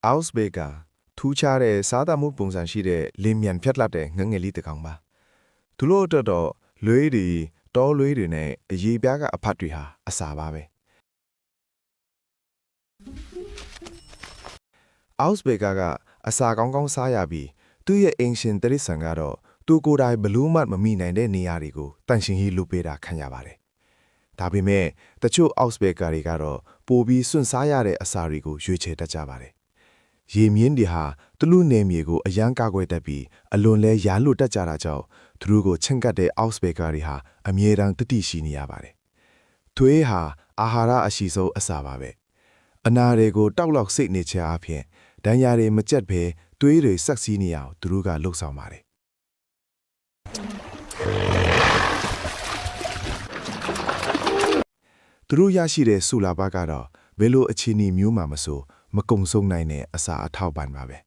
House Baker ထူးခြားတဲ့စားသမှုပုံစံရှိတဲ့လင်းမြန်ဖြတ်လက်တဲ့ငငယ်လေးတစ်ကောင်ပါသူတို့အတွက်တော့လွေးတွေတောလွေးတွေနဲ့အရေးပြားကအဖတ်တွေဟာအစာပါပဲ House Baker ကအစာကောင်းကောင်းစားရပြီးသူ့ရဲ့အင်ရှင်တရစ်ဆန်ကတော့သူကိုယ်တိုင်ဘလူးမတ်မမိနိုင်တဲ့နေရာတွေကိုတန်ရှင်ကြီးလုပ်ပေးတာခံရပါတယ်ဒါပေမဲ့တချို့ House Baker တွေကတော့ပိုပြီးစွန့်စားရတဲ့အစာတွေကိုရွေးချယ်တတ်ကြပါတယ်ရေမြင့်တွေဟာသူလူနေမြေကိုအရန်ကာကွယ်တတ်ပြီးအလွန်လဲရာလွတ်တတ်ကြတာကြောင့်သူတို့ကိုချင့်ကပ်တဲ့ House Baker တွေဟာအမြဲတမ်းတတိရှိနေရပါတယ်သွေးဟာအာဟာရအရှိဆုံးအစာပါပဲအနာတွေကိုတောက်လောက်စိတ်နေချအဖြစ်ဒဏ်ရာတွေမကြက်ဘဲသွေးတွေဆက်စီးနေအောင်သူတို့ကလှုပ်ဆောင်ပါတယ်သူတို့ရရှိတဲ့ဆူလာဘကတော့ဘယ်လိုအခြေအနေမျိုးမှမဆိုမကုံဆုံးနိုင်တဲ့အစာအထောက်ပံ့ပါပဲ